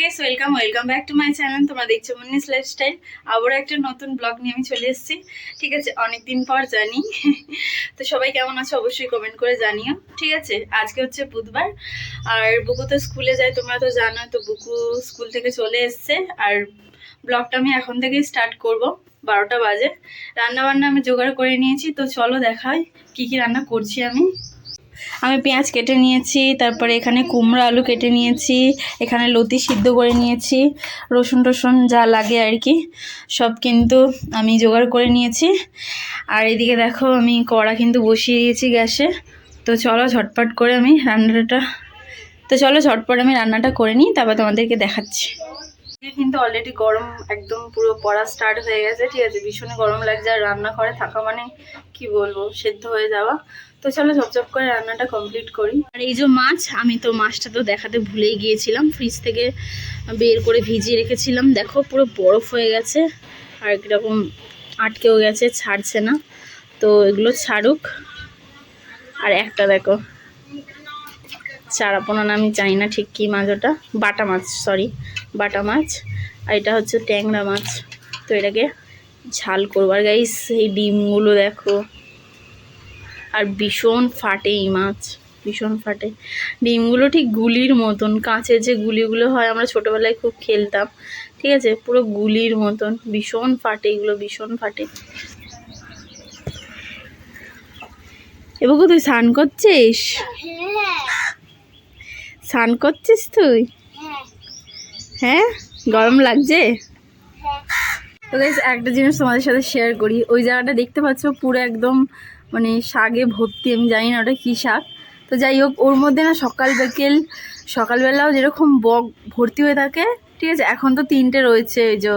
Guys welcome back to my channel. তোমরা দেখছো মুন্নিস lifestyle. আবার একটা নতুন ব্লগ নিয়ে আমি চলে এসেছি। ঠিক আছে, অনেকদিন পর জানি। তো সবাই কেমন আছো অবশ্যই কমেন্ট করে জানিও। ঠিক আছে, আজকে হচ্ছে বুধবার আর বুকু তো স্কুলে যায়, তোমরা তো জানো। তো বুকু স্কুল থেকে চলে এসছে আর ব্লগটা আমি এখন থেকেই স্টার্ট করব। 12টা বাজে। রান্না বান্না আমি জোগাড় করে নিয়েছি, তো চলো দেখাই কি কি রান্না করছি আমি। পেঁয়াজ কেটে নিয়েছি, তারপরে এখানে কুমড়ো আলু কেটে নিয়েছি, এখানে লতি সিদ্ধ করে নিয়েছি, রসুন টসুন যা লাগে আর কি সব কিন্তু আমি জোগাড় করে নিয়েছি। আর এদিকে দেখো আমি কড়া কিন্তু বসিয়ে দিয়েছি গ্যাসে। তো চলো ঝটপট করে আমি রান্নাটা করে নিই, তারপর তোমাদেরকে দেখাচ্ছি। কিন্তু অলরেডি গরম একদম পুরো পড়া স্টার্ট হয়ে গেছে। ঠিক আছে, ভীষণ গরম লাগছে আর রান্নাঘরে থাকা মানে কি বলবো, সেদ্ধ হয়ে যাওয়া। তো চলো ঝপঝপ করে রান্নাটা কমপ্লিট করি। আর এই যে মাছ, আমি তো মাছটা তো দেখাতে ভুলেই গিয়েছিলাম, ফ্রিজ থেকে বের করে ভিজিয়ে রেখেছিলাম। দেখো পুরো বরফ হয়ে গেছে আর কীরকম আটকেও গেছে, ছাড়ছে না। তো এগুলো ছাড়ুক। আর একটা দেখো চারাপোনা না, আমি জানি না ঠিক কী মাছ, ওটা বাটা মাছ। আর এটা হচ্ছে ট্যাংরা মাছ। তো এটাকে ঝাল করবো। আর গাইস এই ডিমগুলো দেখো, আর ভীষণ ফাটে এই মাছ, ভীষণ ফাটে ডিমগুলো, ঠিক গুলির মতন। কাঁচের যে গুলিগুলো হয়, আমরা ছোটোবেলায় খুব খেলতাম। ঠিক আছে, পুরো গুলির মতন, ভীষণ ফাটে এগুলো, ভীষণ ফাটে। এবার তুই স্নান করছিস? স্নান করছিস তুই? হ্যাঁ, গরম লাগছে? তো গাইস একটা জিনিস তোমাদের সাথে শেয়ার করি। ওই জায়গাটা দেখতে পাচ্ছ পুরো একদম মানে শাকে ভর্তি। আমি জানি না ওটা কী শাক। তো যাই হোক, ওর মধ্যে না সকালবেলাও যেরকম বক ভর্তি হয়ে থাকে। ঠিক আছে, এখন তো 3টে রয়েছে, এই যে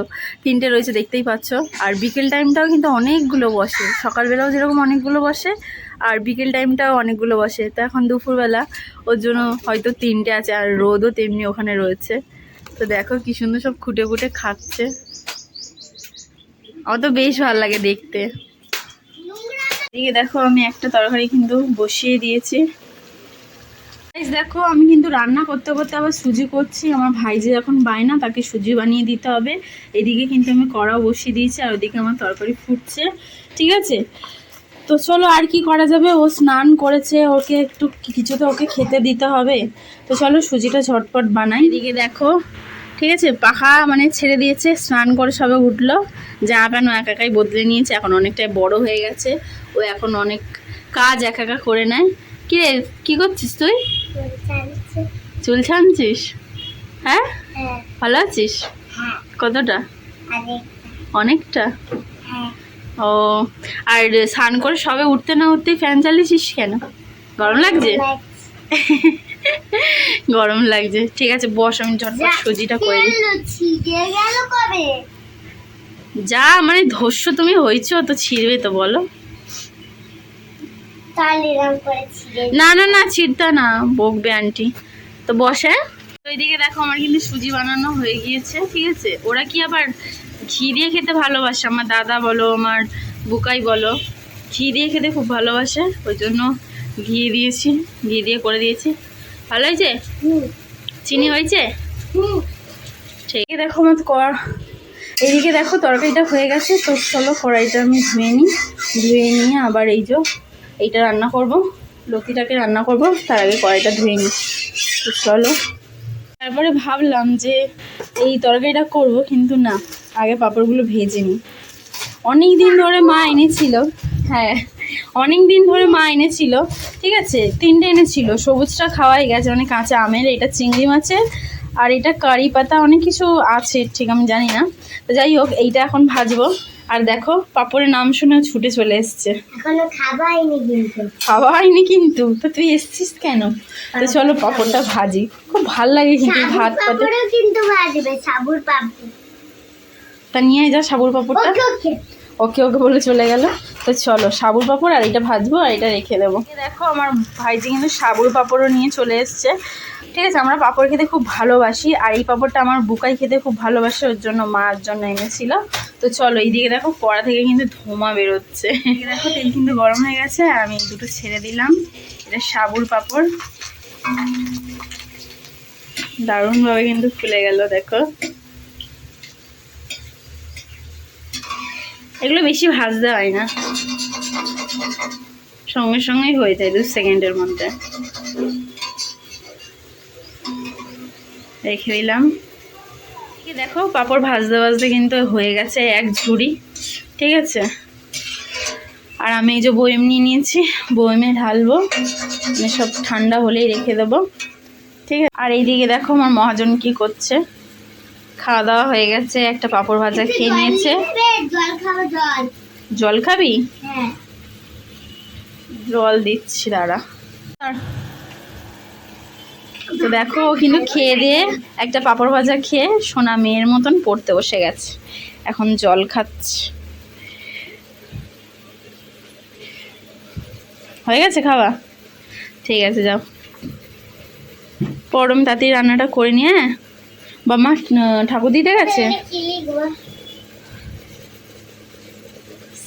3টে রয়েছে দেখতেই পাচ্ছ। আর বিকেল টাইমটাও কিন্তু অনেকগুলো বসে। সকালবেলাও যেরকম অনেকগুলো বসে আর বিকেল টাইমটাও অনেকগুলো বসে। তো এখন দুপুরবেলা, ওর জন্য হয়তো 3টে আছে। আর রোদও তেমনি ওখানে রয়েছে। তো দেখো কি সুন্দর সব খুঁটে খুঁটে খাচ্ছে। আমার তো বেশ ভালো লাগে দেখতে। এদিকে দেখো আমি একটা তরকারি কিন্তু বসিয়ে দিয়েছি। দেখো আমি কিন্তু রান্না করতে করতে আবার সুজি করছি। আমার ভাই যে এখন বায়না, তাকে সুজি বানিয়ে দিতে হবে। এদিকে কিন্তু আমি কড়াও বসিয়ে দিয়েছি আর ওদিকে আমার তরকারি ফুটছে। ঠিক আছে, তো চলো আর কি করা যাবে। ও স্নান করেছে, ওকে একটু কিছু তো ওকে খেতে দিতে হবে। তো চলো সুজিটা ঝটপট বানাই। এদিকে দেখো, ঠিক আছে, পাখা মানে ছেড়ে দিয়েছে, স্নান করে সবে উঠলো। জামা প্যান্ট একাই বদলে নিয়েছে, এখন অনেকটাই বড় হয়ে গেছে। ও এখন অনেক কাজ একা করে নেয়। কি রে, কী করছিস তুই? চুল ছানছিস? হ্যাঁ, ভালো আছিস? কতটা? অনেকটা। ও, আর স্নান করে সবে উঠতে না উঠতেই ফ্যান চালিয়েছিস কেন? গরম লাগছে? গরম লাগছে। ঠিক আছে বস, আমি ঝটপট সুজিটা করে দিই। যা মানে ধস্য তুমি হয়েছো, তো ছিঁড়বে তো বলো। না না না, ছিঁড়তা না, বকবে আন্টি। তো বসে। তো এইদিকে দেখো আমার কিন্তু সুজি বানানো হয়ে গিয়েছে। ঠিক আছে, ওরা কি আবার ঘি দিয়ে খেতে ভালোবাসে, আমার দাদা বলো আমার বুকাই বলো, ঘি দিয়ে খেতে খুব ভালোবাসে। ওই জন্য ঘি দিয়ে করে দিয়েছি। ভালো হয়েছে? চিনি হয়েছে? ঠিক আছে, দেখো আমার এইদিকে দেখো তরকারিটা হয়ে গেছে। তো চলো কড়াইটা আমি ধুয়ে নিয়ে আবার এইটা রান্না করব, লতিটাকে রান্না করব। তার আগে কড়াইটা ধুয়ে নিই। তো চলো, তারপরে ভাবলাম যে এই তরকারিটা করব, কিন্তু না, আগে পাঁপড়গুলো ভেজে নিই। অনেক দিন ধরে মা এনেছিল। হ্যাঁ, অনেক দিন ধরে মা এনেছিল। ঠিক আছে, 3টে এনেছিল। সবুজটা খাওয়াই গেছে, মানে কাঁচা আমের, এটা চিংড়ি মাছের, আর এটা কারি পাতা, অনেক কিছু আছে ঠিক আমি জানি না। তো যাই হোক, এইটা এখন ভাজবো। আর দেখো পাঁপড়ের নাম শুনে ছুটে চলে এসছে। খাওয়া হয়নি কিন্তু। তো তুই এসছিস কেন? তো চলো পাঁপড়টা ভাজি, খুব ভাল লাগে কিন্তু ভাত পাতে। তা নিয়ে যা সাবুর পাঁপড়টা। ওকে বলে চলে গেল। তো চলো সাবুর পাঁপড় আর এটা ভাজবো আর এটা রেখে দেবো। দেখো আমার ভাইজি কিন্তু সাবুর পাঁপড়ও নিয়ে চলে এসছে। ঠিক আছে, আমরা পাঁপড় খেতে খুব ভালোবাসি। আর এই পাঁপড়টা আমার বুকাই খেতে খুব ভালোবাসে, ওর জন্য মার জন্য এনেছিল। তো চলো, এইদিকে দেখো কড়া থেকে কিন্তু ধোঁয়া বেরোচ্ছে। দেখো তেল কিন্তু গরম হয়ে গেছে আর আমি দুটো ছেড়ে দিলাম। এটা সাবুর পাঁপড়, দারুণভাবে কিন্তু ফুলে গেল দেখো। এগুলো বেশি ভাজতে হয় না, সঙ্গে সঙ্গেই হয়ে যায় 2 সেকেন্ডের মধ্যে। রেখে দিলাম। দেখো পাঁপড় ভাজতে ভাজতে কিন্তু হয়ে গেছে এক ঝুড়ি, ঠিক আছে। আর আমি এই যে বয়ম নিয়ে নিয়েছি, বয়মে ঢালবো, সব ঠান্ডা হলেই রেখে দেবো, ঠিক আছে। আর এইদিকে দেখো আমার মহাজন কি করছে, খাওয়া দাওয়া হয়ে গেছে, একটা পাঁপড় ভাজা খেয়ে নিয়েছে। জল খাবি? জল দিচ্ছি দাঁড়া। তো দেখো ও কিন্তু খেয়ে দিয়ে একটা পাঁপড় ভাজা খেয়ে সোনা মেয়ের মতন পড়তে বসে গেছে, এখন জল খাচ্ছে। হয়ে গেছে খাওয়া? ঠিক আছে যাও পরম তাড়াতাড়ি রান্নাটা করে নিয়ে। বাবা ঠাকুর দিতে গেছে।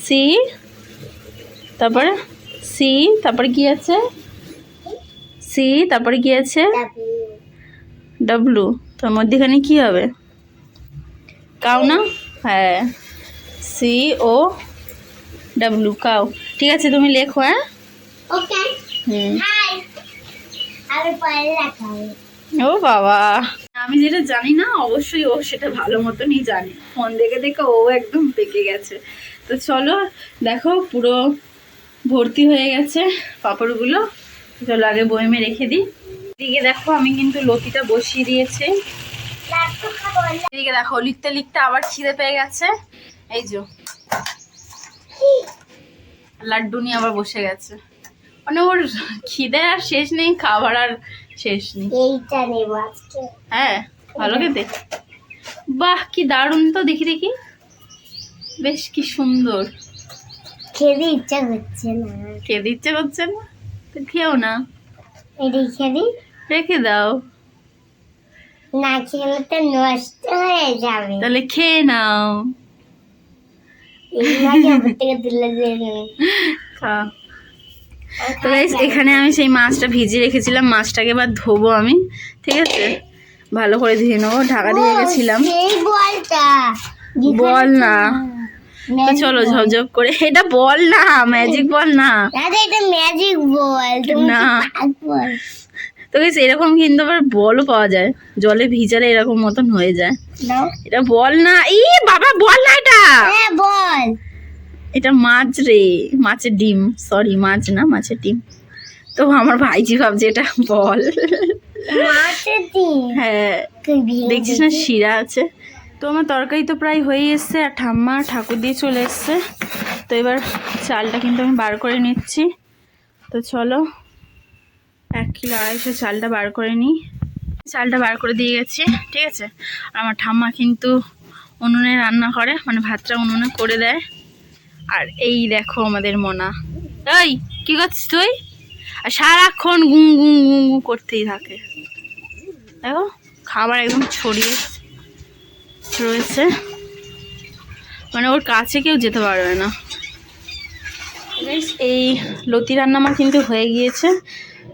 সি তারপরে সি তারপরে কি আছে? সি তারপরে কি আছে? ডাব্লু। তোর মধ্যেখানে কি হবে? কাউ না? হ্যাঁ, সি ও ডাব্লু, কাউ। ঠিক আছে তুমি লেখো। হ্যাঁ ওকে। ও বাবা, আমি যেটা জানি না অবশ্যই ও সেটা ভালো মতনই জানে, ফোন দেখে দেখে ও একদম পেকে গেছে। তো চলো দেখো পুরো ভর্তি হয়ে গেছে পাঁপড়গুলো, চলো আগে বয়মে রেখে দিই। এদিকে দেখো আমি কিন্তু লতিটা বসিয়ে দিয়েছি। এদিকে দেখো লিখতে লিখতে আবার খিদে পেয়ে গেছে, এই যে লাড্ডু নিয়ে আবার বসে গেছে। মানে ওর খিদে আর শেষ নেই, খাবার আর শেষ নেই। হ্যাঁ ভালো খেতে, বাহ কি দারুণ তো, দেখি দেখি বেশ কি সুন্দর। খেতে ইচ্ছা করছে না। খেতে ইচ্ছে করছে না তো খেও না, রেখে দাও। না খেলে তো নষ্ট হয়ে যাবে। তাহলে খেয়ে নাও। খা। তো গাইস এখানে আমি সেই মাছটা ভিজিয়ে রেখেছিলাম, মাছটাকে এবার ধোবো আমি, ঠিক আছে। ভালো করে ধুয়ে নেবো, ঢাকা দিয়ে রেখেছিলাম। বল না, তো চলো ঝপঝপ করে। এটা বল না, ম্যাজিক বল না, এটা ম্যাজিক বল না। তো গাইস এরকম কিন্তু আবার বলও পাওয়া যায়, জলে ভিজালে এরকম মতন হয়ে যায়। এটা বল না, ই বাবা বল না, এটা বল। এটা মাছ রে, মাছের ডিম, সরি মাছ না, মাছের ডিম। তো আমার ভাইজি ভাবছে এটা বল। মাছের ডিম? হ্যাঁ দেখছিস না শিরা আছে। তো আমার তরকারি তো প্রায় হয়ে এসছে, আর ঠাম্মা ঠাকুর দিয়ে চলে এসছে। তো এবার চালটা কিন্তু আমি বার করে নিচ্ছি। তো চলো 1 কিলো 250 চালটা বার করে নিই। চালটা বার করে দিয়ে গেছি, ঠিক আছে। আমার ঠাম্মা কিন্তু উনুনে রান্না করে, মানে ভাতটা উনুনে করে দেয়। আর এই দেখো আমাদের মোনা, এই কি করছিস তুই? আর সারাক্ষণ গুঁ গুঁ গুঁ গুঁ করতেই থাকে, দেখো খাবার একদম ছড়িয়ে রয়েছে, মানে ওর কাছে কেউ যেতে পারবে না। এই লতি রান্না আমার কিন্তু হয়ে গিয়েছে,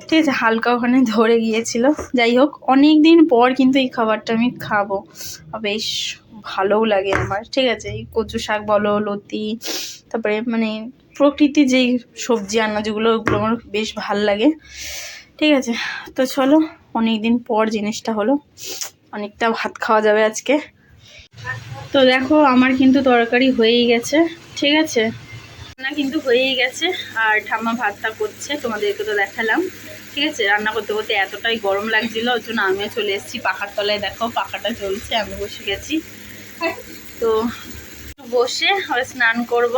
ঠিক আছে। হালকা ওখানে ধরে গিয়েছিল, যাই হোক অনেক দিন পর কিন্তু এই খাবারটা আমি খাবো, বেশ ভালোও লাগে আমার, ঠিক আছে। এই কচু শাক বলো, লতি, তারপরে মানে প্রকৃতির যেই সবজি আনাজগুলো, ওগুলো আমার বেশ ভাল লাগে, ঠিক আছে। তো চলো অনেক দিন পর জিনিসটা হলো, অনেকটা ভাত খাওয়া যাবে আজকে। তো দেখো আমার কিন্তু তরকারি হয়েই গেছে, ঠিক আছে, রান্না কিন্তু হয়েই গেছে। আর ঠাম্মা ভাতটা করছে, তোমাদেরকে তো দেখালাম, ঠিক আছে। রান্না করতে করতে এতটাই গরম লাগছিল, ওর জন্য আমিও চলে এসেছি পাখার তলায়। দেখো পাখাটা চলছে, আমি বসে গেছি। তো বসে আবার স্নান করব,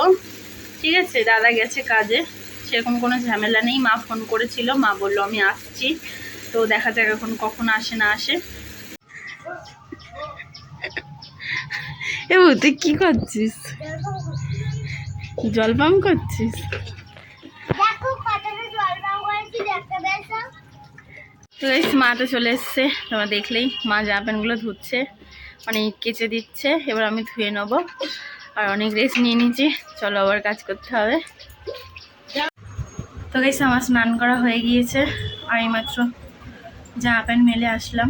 ঠিক আছে। দাদা গেছে কাজে, সেরকম কোনো ঝামেলা নেই। মা ফোন করেছিল, মা বললো আমি আসছি, তো দেখা যাক এখন কখন আসে না আসে। তুই কি করছিস? জল পাম্প করছিস? মা তো চলে এসছে, তোমরা দেখলেই। মা জামা প্যান্টগুলো ধুচ্ছে, মানে কেচে দিচ্ছে, এবার আমি ধুয়ে নেবো। আর অনেক রেস্ট নিয়ে নিয়েছি, চলো আবার কাজ করতে হবে। তো গাইস আমার স্নান করা হয়ে গিয়েছে, আমি মাত্র জামা প্যান্ট মেলে আসলাম,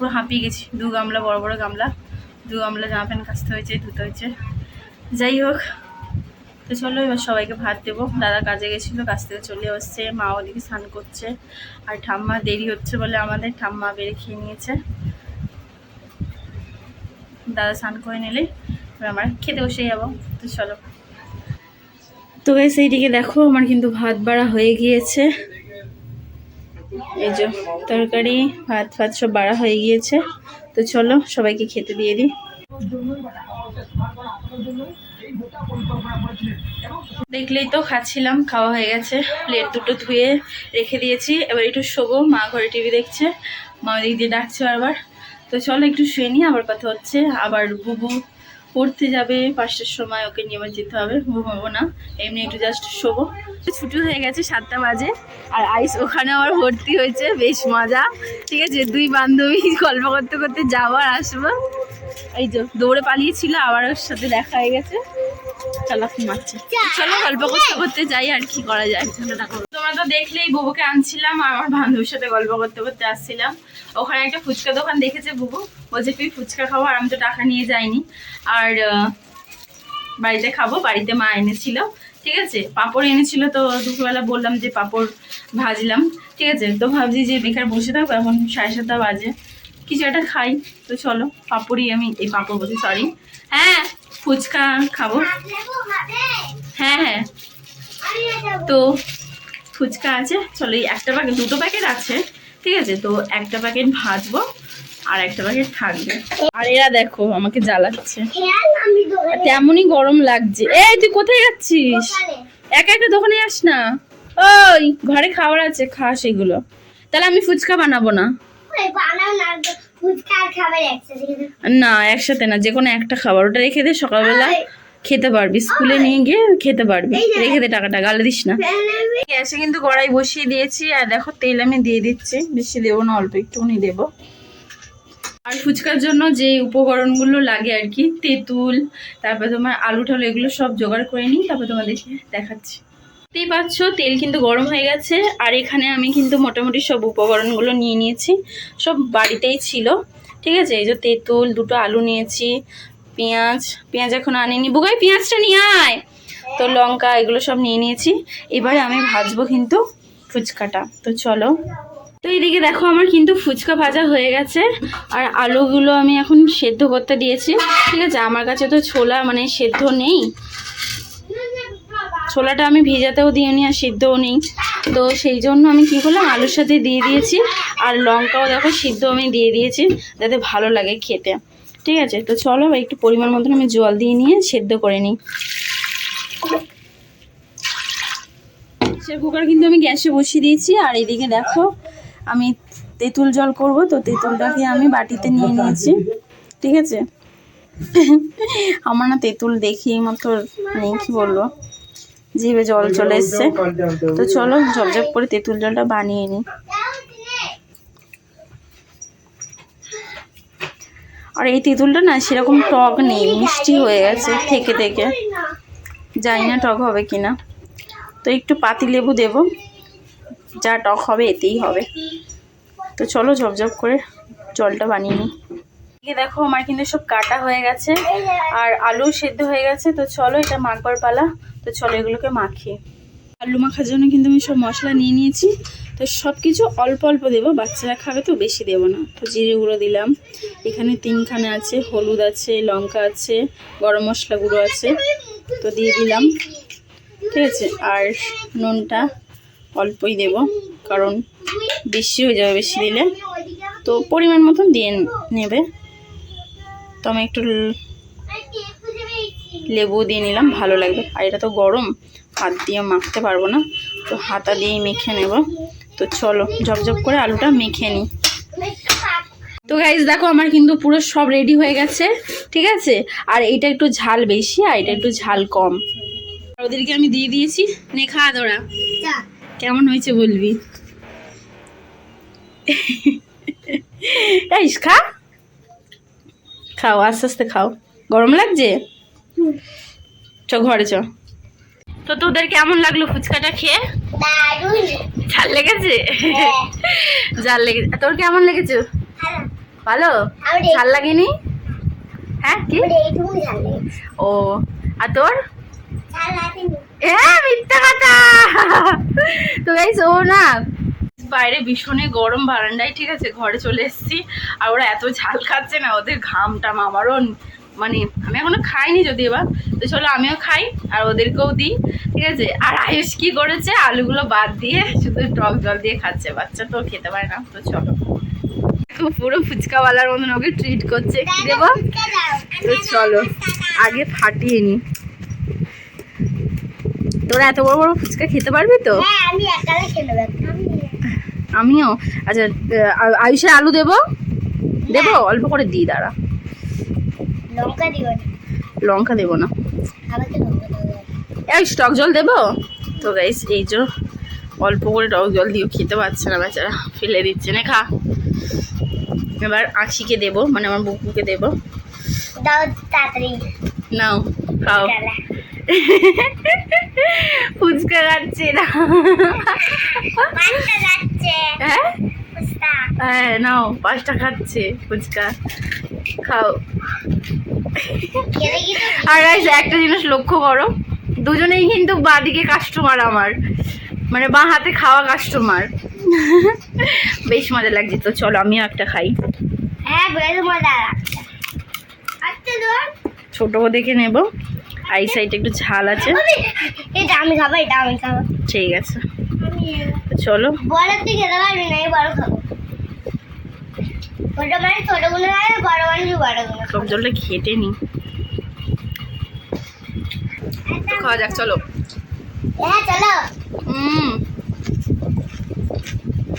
পুরো হাঁপিয়ে গেছি। 2 গামলা, বড় বড় গামলা, 2 গামলা জামা প্যান্ট কাচতে হয়েছে, ধুতে হয়েছে। যাই হোক, তো চলো এবার সবাইকে ভাত দেবো। দাদা কাজে গেছিলো, কাজ থেকে চলে আসছে, মা ওদিকে স্নান করছে, আর ঠাম্মা দেরি হচ্ছে বলে আমাদের ঠাম্মা বেড়ে খেয়ে নিয়েছে। দাদা স্নান করে নিলে এবার আমরা খেতে বসে যাবো। তো চলো। তো গাইস এইদিকে দেখো আমার কিন্তু ভাত বাড়া হয়ে গিয়েছে। এই যে তরকারি, ভাত ফাত সব বাড়া হয়ে গিয়েছে। তো চলো সবাইকে খেতে দিয়ে দিই। দেখলেই তো খাচ্ছিলাম, খাওয়া হয়ে গেছে, প্লেট দুটো ধুয়ে রেখে দিয়েছি। এবার একটু শোবো, মা ঘরে টিভি দেখছে, মা ওদিক দিয়ে ডাকছে বারবার। তো চলো একটু শুয়ে নিই, আবার কথা হচ্ছে। আবার বুবু পড়তে যাবে 5টার সময়, ওকে নিয়ে আবার যেতে হবে। ঘুমাবো না, এমনি একটু জাস্ট শোবো। ছুটি হয়ে গেছে 7টা বাজে, আর আইস ওখানে আবার ভর্তি হয়েছে, বেশ মজা। ঠিক আছে, 2 বান্ধবী গল্প করতে করতে যাবো আর আসবো। এই যে দৌড়ে পালিয়েছিল, আবার ওর সাথে দেখা হয়ে গেছে। চলো ঘুমাচ্ছি, চলো গল্প করতে করতে যাই, আর কি করা যায়। তোমরা তো দেখলেই, বুবুকে আনছিলাম আর আমার বান্ধবীর সাথে গল্প করতে করতে আসছিলাম। ওখানে একটা ফুচকা দোকান দেখেছে বুবু, বলছে তুই ফুচকা খাবো, আর আমি তো টাকা নিয়ে যাইনি, আর বাড়িতে খাবো, বাড়িতে মা এনেছিল। ঠিক আছে, পাঁপড় এনেছিল, তো দুপুরবেলা বললাম যে পাঁপড় ভাজলাম। ঠিক আছে, তো ভাবছি যে বেকার বসে থাকবো, এখন 7:30 বাজে, কিছু একটা খাই। তো চলো পাঁপড়ই, আমি এই পাঁপড় বলছি, সরি, হ্যাঁ ফুচকা খাবো। হ্যাঁ হ্যাঁ, তো ফুচকা আছে, চলো এই একটা প্যাকেট, 2টো প্যাকেট আছে। ঠিক আছে, তো একটা প্যাকেট ভাজবো আর একটা প্যাকেট থাকবে। আর এরা দেখো আমাকে জ্বালাচ্ছে, তেমনই গরম লাগছে। এই তুই কোথায় যাচ্ছিস? একা একটা দোকানে যাস না, ওই ঘরে খাবার আছে, খা সেগুলো। তাহলে আমি ফুচকা বানাবো না। না একসাথে না, যে কোনো একটা খাবার, ওটা রেখে দে, সকালবেলা খেতে পারবি, স্কুলে নিয়ে গিয়ে খেতে পারবি। রেখে দে, টাকাটা গালে দিস না। গ্যাসে কিন্তু কড়াই বসিয়ে দিয়েছি, আর দেখো তেল আমি দিয়ে দিচ্ছি, বেশি দেবো না, অল্প একটুখানি দেবো। আর ফুচকার জন্য যে উপকরণগুলো লাগে আর কি, তেঁতুল, তারপর তোমার আলু টালু, এগুলো সব জোগাড় করে নিই, তারপর তোমাদেরকে দেখাচ্ছি। দেখতেই পাচ্ছ তেল কিন্তু গরম হয়ে গেছে, আর এখানে আমি কিন্তু মোটামুটি সব উপকরণগুলো নিয়ে নিয়েছি, সব বাড়িতেই ছিল। ঠিক আছে, এই যে তেঁতুল, 2টো আলু নিয়েছি, পেঁয়াজ এখন আনিনি, বুগাই পেঁয়াজটা নিয়ে আয়, তো লঙ্কা, এগুলো সব নিয়ে নিয়েছি। এবারে আমি ভাজবো কিন্তু ফুচকাটা। তো চলো। তো এইদিকে দেখো আমার কিন্তু ফুচকা ভাজা হয়ে গেছে, আর আলুগুলো আমি এখন সেদ্ধ করতে দিয়েছি। ঠিক আছে, আমার কাছে তো ছোলা মানে সেদ্ধ নেই, ছোলাটা আমি ভেজাতেও দিইনি আর সিদ্ধও নেই, তো সেই জন্য আমি কি করলাম, আলুর সাথে দিয়ে দিয়েছি। আর লঙ্কাও দেখো সিদ্ধ আমি দিয়ে দিয়েছি, যাতে ভালো লাগে খেতে। ঠিক আছে, তো চলো একটু পরিমাণ মতন আমি জল দিয়ে নিয়ে সেদ্ধ করে নিই। প্রেসার কুকার কিন্তু আমি গ্যাসে বসিয়ে দিয়েছি, আর এদিকে দেখো আমি তেঁতুল জল করব, তো তেঁতুলটাকে আমি বাটিতে নিয়ে নিয়েছি। ঠিক আছে, আমার না তেঁতুল দেখি মাত্র নেই, কি বলবো, জিভে জল চলে এসছে। তো চলো ঝপঝপ করে তেঁতুল জলটা বানিয়ে নিই। আর এই তেঁতুলটা না সেরকম টক নেই, মিষ্টি হয়ে গেছে থেকে থেকে, জানি না টক হবে কিনা। তো একটু পাতিলেবু দেব, যা টক হবে এতেই হবে। তো চলো ঝপঝপ করে জলটা বানিয়ে নিই। দেখো আমার কিন্তু সব কাটা হয়ে গেছে, আর আলু সেদ্ধ হয়ে গেছে। তো চলো এটা মাখবার পালা। তো চলো এগুলোকে মাখি। আলু মাখার জন্য কিন্তু আমি সব মশলা নিয়ে নিয়েছি, তো সব কিছু অল্প অল্প দেবো, বাচ্চারা খাবে তো বেশি দেবো না। তো জিরে গুঁড়ো দিলাম, এখানে 3খানা আছে, হলুদ আছে, লঙ্কা আছে, গরম মশলা গুঁড়ো আছে, তো দিয়ে দিলাম। ঠিক আছে, আর নুনটা অল্পই দেব, কারণ বেশি হয়ে যাবে বেশি দিলে, তো পরিমাণ মতন দিয়ে নেবে। তো আমি একটু লেবু দিয়ে নিলাম, ভালো লাগবে। আর এটা তো গরম, হাত দিয়ে মাখতে পারবো না, তো হাতা দিয়েই মেখে নেব। তো চলো ঝপঝপ করে আলুটা মেখে নিই। তো গাইস দেখো আমার কিন্তু পুরো সব রেডি হয়ে গেছে। ঠিক আছে, আর এইটা একটু ঝাল বেশি, আর এটা একটু ঝাল কম। ওদেরকে আমি দিয়ে দিয়েছি, নে খা তোরা, কেমন হয়েছে বলবি। খা, খাও আস্তে আস্তে খাও, গরম লাগছে, চ ঘরে চ। তো তোদের কেমন লাগলো ফুচকাটা খেয়ে? ঝাল লেগেছে? ঝাল লেগেছে, তোর কেমন লেগেছে? ভালো ঝাল লাগেনি? হ্যাঁ কি এইটুকু ঝাল লেগেছে। ও আর তোর? ঝাল লাগেনি। হ্যাঁ মিথ্যা কথা। তো গাইস ও না বাইরে ভীষণই গরম বারান্দায়, ঠিক আছে, ঘরে চলে এসেছি আর ওরা এত ঝাল খাচ্ছে না, ওদের ঘাম টাম আমারও মানে আমি এখনো খাইনি যদি এবার, তো চলো আমিও খাই আর ওদেরকেও দিই, ঠিক আছে। আর আয়ুষ কি করেছে, আলুগুলো বাদ দিয়ে শুধু টক জল দিয়ে খাচ্ছে, বাচ্চা তো খেতে পারে না। তো চলো পুরো ফুচকাওয়ালার মতন ওকে ট্রিট করছে, কি দেবো? তো চলো আগে ফাটিয়ে নি। তোরা এত বড় বড় ফুচকা খেতে পারবি তো? হ্যাঁ আমি একাই খেয়ে নেব। আমিও। আচ্ছা আয়ুষের আলু দেবো? দেবো অল্প করে দিই, দাঁড়া। লঙ্কা দিও না। লঙ্কা দেবো না। আবার তো লঙ্কা দেবো। আয়ুষ টক জল দেবো? তো গাইস এই যে অল্প করে টক জল দিও, খেতে পারছে না বেচারা, ফেলে দিচ্ছে না, খা। এবার আঁশিকে দেবো, মানে আমার বুকুকে দেবো। দাও তাড়াতাড়ি। নাও খাও। ফুচকা খাচ্ছে না। পাঁচটা যাচ্ছে। হ্যাঁ ফুচকা। হ্যাঁ নাও, 5টা খাচ্ছে ফুচকা, খাও। খেলে কি তো আর গাইস একটা জিনিস লক্ষ্য করো, দুজনেই কিন্তু বাঁদিকে কাস্টমার আমার, মানে বাঁ হাতে খাওয়া কাস্টমার। বেশ মজা লাগছে। তো চলো আমিও একটা খাই। হ্যাঁ বেশ মজা লাগছে। আচ্ছা ধর। ছোট দেখে নেব, আই সাইডে একটু ঝাল আছে। এটা আমি খাবো, এটা আমি খাবো। ঠিক আছে তো চলো। বড় তুই খেতে পারবি না, এই বড় খাবো। ছোট মানে ছোটগুলো খাবে, বড় মানে বড়গুলো। সব জলটা খেটে নি, খাওয়া যাক চলো। হ্যাঁ চলো। হুম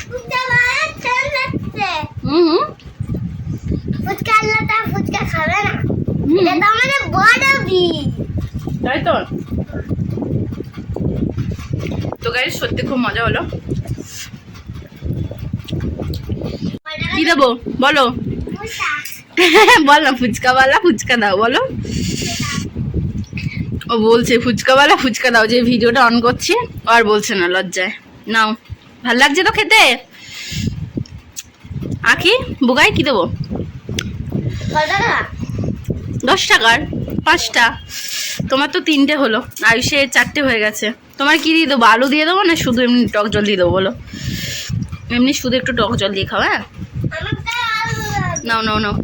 ফুচকা মারা চল লাগছে। হুম ফুচকা আল্লাহটা ফুচকা খাবে না। হুম, এটা তো আমাদের বড় বিল। তাই তো। তো গাইস সত্যি খুব মজা হলো। কি দেবো বলো? বল না, ফুচকাওয়ালা ফুচকা দাও বলো। ও বলছে ফুচকাওয়ালা ফুচকা দাও, যে ভিডিওটা অন করছি ও আর বলছে না, লজ্জায়। নাও, ভাল লাগছে তো খেতে? আখি বুগাই কি দেবো? কত টাকা? 10 টাকার 5টা। তোমার তো 3টে হলো, আয়ুষে 4টে হয়ে গেছে। তোমার কি দিয়ে দেবো, আলু দিয়ে দেবো না শুধু এমনি টক জল দিয়ে দেবো বলো? এমনি শুধু একটু টক জল দিয়ে খাও। হ্যাঁ নাও নাও নাও।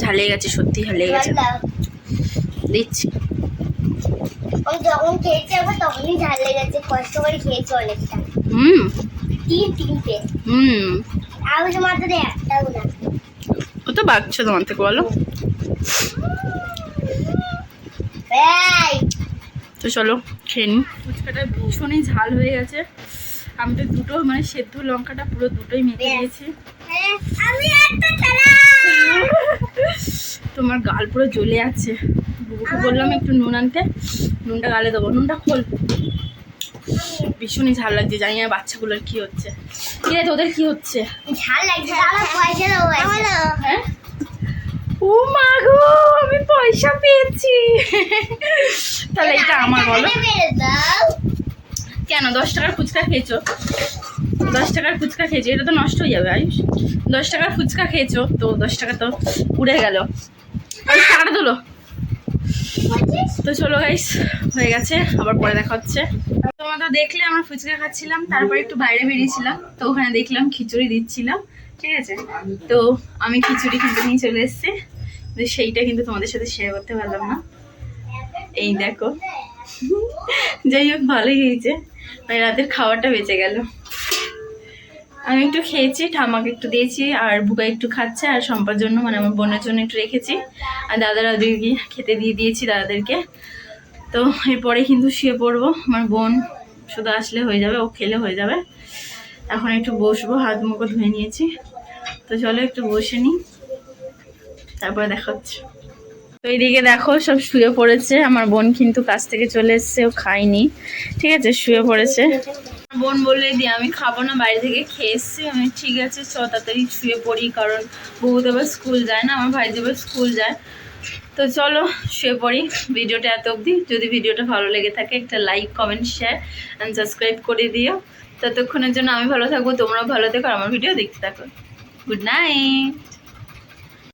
ঝালে গেছে, সত্যি ঝালে গেছে, দিচ্ছি। আমি যখন খেয়েছি আবার তখনই ঝাল লেগেছে, কষ্ট করে খেয়েছি অনেকটা। হুম তিনটে। হুম আমি তো মাত্র একটাও না। ও তো বাচ্চা তোমার থেকে, বলো। এই তো চলো খেয়ে নি। ফুচকাটা ভীষণই ঝাল হয়ে গেছে। আমি তো দুটো মানে সেদ্ধ লঙ্কাটা পুরো দুটোই মেখে দিয়েছি। আমি একটা ছাড়া। তোমার গাল পুরো জ্বলে আছে। বুবুকে বললাম একটু নুন আনতে, নুনটা গালে দেবো। নুনটা খোল। ভীষণই ঝাল লাগছে, জানি না বাচ্চাগুলোর কি হচ্ছে। ঠিক আছে ওদের কি হচ্ছে? ঝাল লাগছে। আমার পয়সা দাও। হ্যাঁ ও মা গো, আমি পয়সা পেয়েছি। তাহলে এটা আমার বলো। কেন 10 টাকার ফুচকা খেয়েছো? 10 টাকার ফুচকা খেয়েছো, এটা তো নষ্ট হয়ে যাবে আয়ুষ। 10 টাকার ফুচকা খেয়েছো তো 10 টাকা তো উড়ে গেল। টাকাটা তোলো। তো চলো গাইস, হয়ে গেছে, আবার পরে দেখা হচ্ছে। তোমরা তো দেখলে আমরা ফুচকা খাচ্ছিলাম, তারপরে একটু বাইরে বেরিয়েছিলাম, তো ওখানে দেখলাম খিচুড়ি দিচ্ছিলাম, ঠিক আছে। তো আমি খিচুড়ি কিন্তু নিয়ে চলে এসেছি, তো সেইটা কিন্তু তোমাদের সাথে শেয়ার করতে পারলাম না। এই দেখো, যাই হোক ভালোই হয়েছে, মানে রাতের খাবারটা বেঁচে গেল। আমি একটু খেয়েছি, ঠামাকে একটু দিয়েছি, আর বুকা একটু খাচ্ছে, আর সম্পার জন্য মানে আমার বোনের জন্য একটু রেখেছি, আর দাদারা ওদেরকে খেতে দিয়ে দিয়েছি দাদাদেরকে। তো এরপরে কিন্তু শুয়ে পড়বো, আমার বোন শুধু আসলে হয়ে যাবে, ও খেলে হয়ে যাবে। এখন একটু বসবো, হাত মুখও ধুয়ে নিয়েছি, তো চলো একটু বসে নিই, তারপরে দেখা হচ্ছে। তো এইদিকে দেখো সব শুয়ে পড়েছে, আমার বোন কিন্তু কাছ থেকে চলে এসছে, ও খায়নি, ঠিক আছে, শুয়ে পড়েছে। বোন বললে দি আমি খাবো না, বাইরে থেকে খেয়ে এসছি। আমি ঠিক আছে চ তাড়াতাড়ি শুয়ে পড়ি, কারণ বউ তো এবার স্কুল যায় না, আমার ভাই এবার স্কুল যায়। তো চলো শুয়ে পড়ি। ভিডিওটা এত অবধি, যদি ভিডিওটা ভালো লেগে থাকে একটা like comment share and subscribe করে দিও। ততক্ষণের জন্য আমি ভালো থাকবো, তোমরাও ভালো থেকো, আর আমার ভিডিও দেখতে থাকো। Good night.